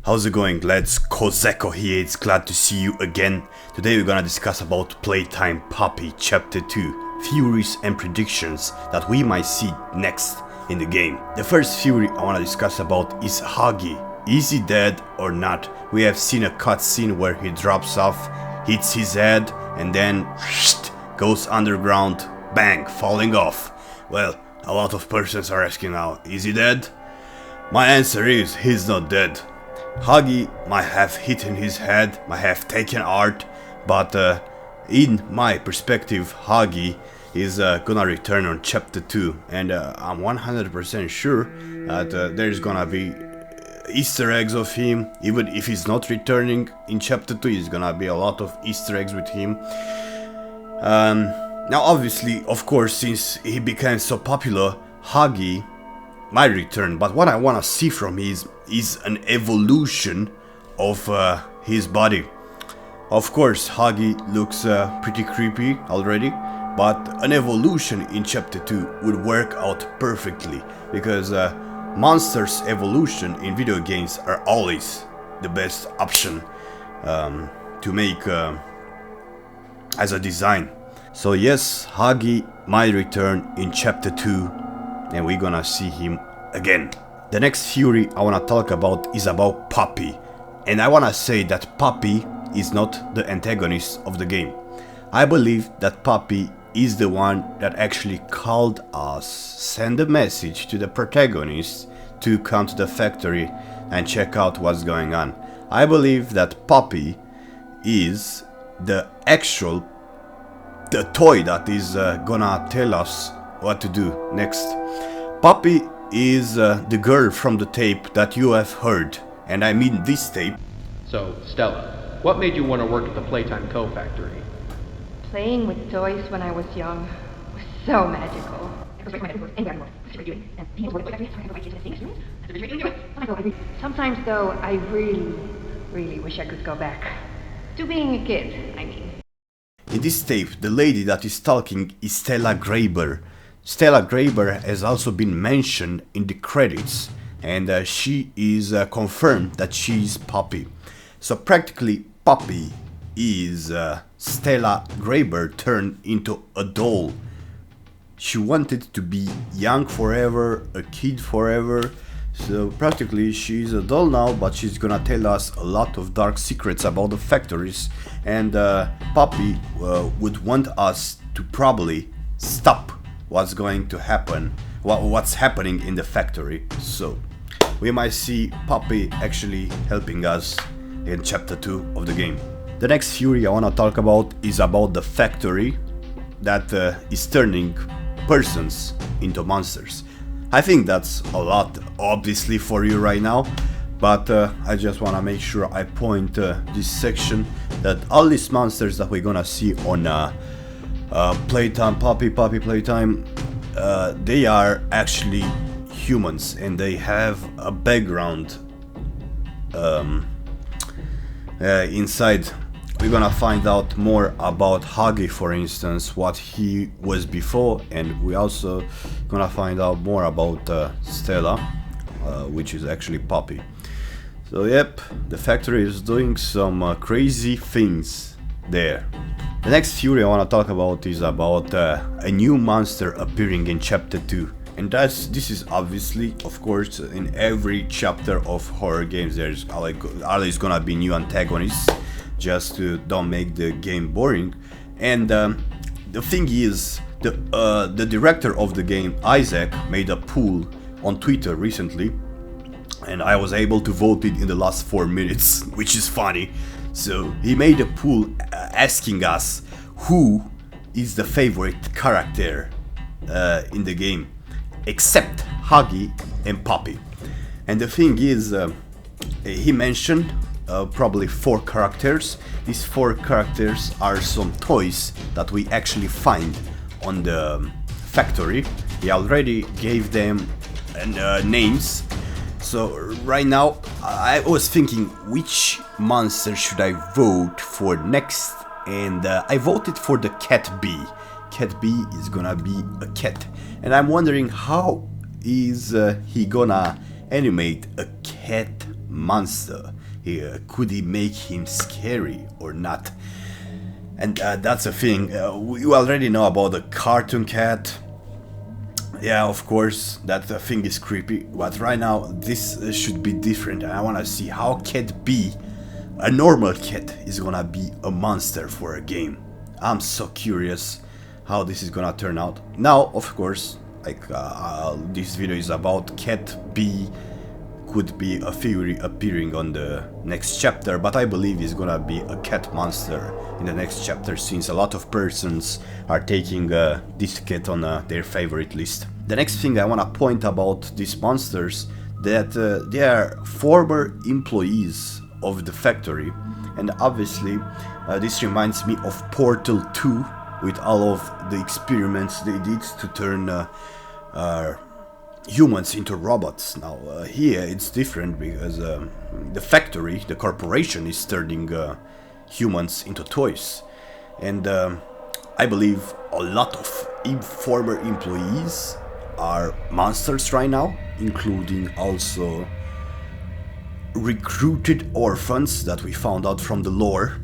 How's it going, lads? Kozeko here, it's glad to see you again. Today we're gonna discuss about Playtime Poppy Chapter 2, theories and predictions that we might see next in the game. The first theory I wanna discuss about is Huggy. Is he dead or not? We have seen a cutscene where he drops off, hits his head, and then goes underground, bang, falling off. Well, a lot of persons are asking now, is he dead? My answer is, he's not dead. Huggy might have hit in his head, might have taken art, but in my perspective, Huggy is gonna return on Chapter 2, and I'm 100% sure that there's gonna be Easter eggs of him. Even if he's not returning in Chapter 2, there's gonna be a lot of Easter eggs with him. Now obviously, of course, since he became so popular, Huggy might return, but what I wanna see from him is an evolution of his body. Of course, Huggy looks pretty creepy already, but an evolution in Chapter 2 would work out perfectly, because monsters' evolution in video games are always the best option to make as a design. So yes, Huggy might return in Chapter 2, and we're gonna see him again. The next theory I wanna talk about is about Poppy, and I wanna say that Poppy is not the antagonist of the game. I believe that Poppy is the one that actually called us, send a message to the protagonist to come to the factory and check out what's going on. I believe that Poppy is the toy that is gonna tell us what to do next. Poppy is the girl from the tape that you have heard, and I mean this tape. So, Stella, what made you want to work at the Playtime Co Factory? Playing with toys when I was young was so magical. Sometimes though, I really wish I could go back to being a kid, I mean. In this tape, the lady that is talking is Stella Greyber. Stella Greyber has also been mentioned in the credits, and she is confirmed that she is Poppy. So practically Poppy is Stella Greyber turned into a doll. She wanted to be young forever, a kid forever, so practically she's a doll now, but she's gonna tell us a lot of dark secrets about the factories, and Poppy would want us to probably stop what's going to happen, what's happening in the factory. So we might see Poppy actually helping us in Chapter 2 of the game. The next theory I wanna talk about is about the factory that is turning persons into monsters. I think that's a lot, obviously, for you right now, but I just wanna make sure I point this section that all these monsters that we're gonna see on Playtime, Poppy Playtime, they are actually humans, and they have a background inside. We're gonna find out more about Huggy, for instance, what he was before, and we also gonna find out more about Stella, which is actually Poppy. So yep, the factory is doing some crazy things there. The next theory I wanna talk about is about a new monster appearing in Chapter 2. And this is obviously, of course, in every chapter of horror games there's always gonna be new antagonists, just to don't make the game boring. And the thing is, the director of the game, Isaac, made a poll on Twitter recently, and I was able to vote it in the last 4 minutes, which is funny. So he made a poll asking us who is the favorite character in the game, except Huggy and Poppy. And the thing is, he mentioned probably 4 characters. These 4 characters are some toys that we actually find on the factory. He already gave them names. So right now I was thinking which monster should I vote for next, and I voted for the CATBEE. CATBEE is gonna be a cat, and I'm wondering how is he gonna animate a cat monster. Could he make him scary or not? And that's a thing. You already know about the cartoon cat. Yeah, of course, that thing is creepy. But right now, this should be different. I want to see how CATBEE, a normal cat, is gonna be a monster for a game. I'm so curious how this is gonna turn out. Now, of course, like this video is about CATBEE. Could be a figure appearing on the next chapter, but I believe it's gonna be a cat monster in the next chapter, since a lot of persons are taking this cat on their favorite list. The next thing I wanna point about these monsters, that they are former employees of the factory, and obviously this reminds me of Portal 2 with all of the experiments they did to turn humans into robots. Now here it's different because the factory, the corporation, is turning humans into toys, and I believe a lot of former employees are monsters right now, including also recruited orphans that we found out from the lore.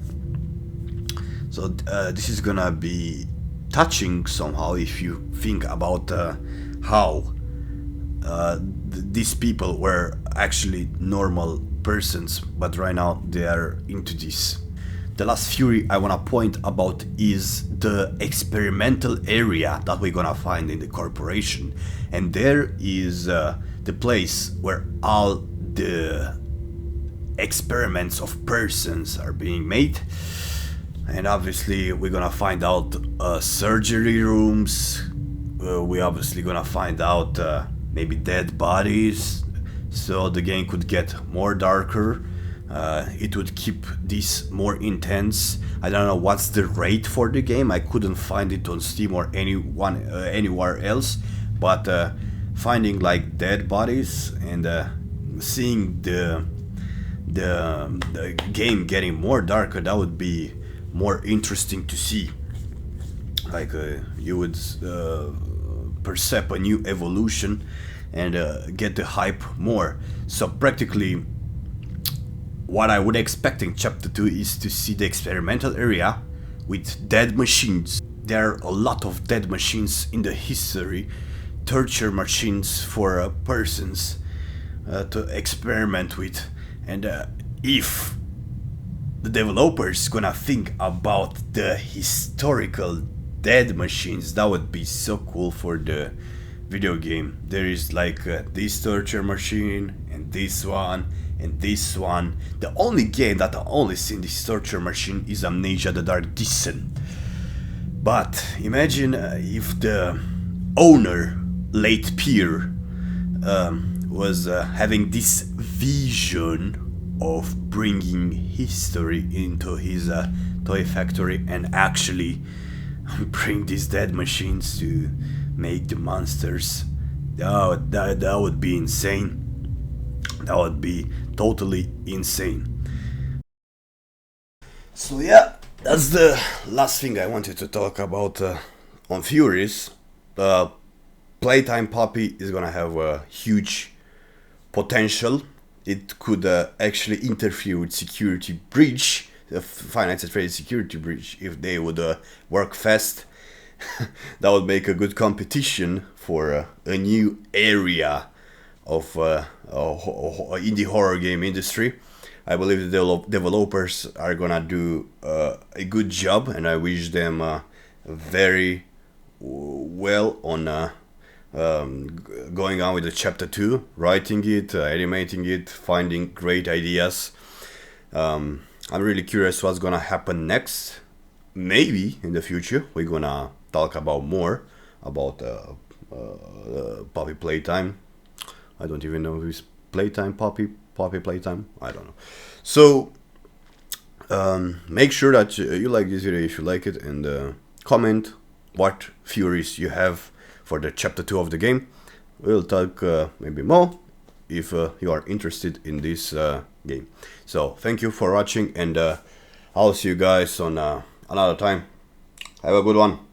So this is gonna be touching somehow if you think about how these people were actually normal persons, but right now they are into this. The last fury I wanna point about is the experimental area that we're gonna find in the corporation, and there is the place where all the experiments of persons are being made, and obviously we're gonna find out surgery rooms. We're obviously gonna find out maybe dead bodies, so the game could get more darker. It would keep this more intense. I don't know what's the rate for the game. I couldn't find it on Steam or anywhere else, but finding like dead bodies and seeing the game getting more darker, that would be more interesting to see. Like you would perceive a new evolution and get the hype more. So practically what I would expect in chapter 2 is to see the experimental area with dead machines. There are a lot of dead machines in the history, torture machines for persons to experiment with, and if the developers gonna think about the historical dead machines, that would be so cool for the video game. There is like this torture machine and this one and this one. The only game that I only seen this torture machine is Amnesia: The Dark Descent. But imagine if the owner, Leith Pierre, was having this vision of bringing history into his toy factory and actually bring these dead machines to make the monsters. That would be insane. That would be totally insane. So yeah, that's the last thing I wanted to talk about on Furies. Playtime Poppy is gonna have a huge potential. It could actually interfere with security breach, the finance and trade security breach, if they would work fast. That would make a good competition for a new area of indie horror game industry. I believe the developers are gonna do a good job, and I wish them very well on going on with the chapter 2, writing it, animating it, finding great ideas. I'm really curious what's gonna happen next. Maybe in the future we're gonna talk about more about Poppy Playtime. I don't even know if it's Playtime Poppy Playtime, I don't know. So make sure that you like this video if you like it, and comment what furies you have for the chapter 2 of the game. We'll talk maybe more if you are interested in this game. So thank you for watching, and I'll see you guys on another time. Have a good one.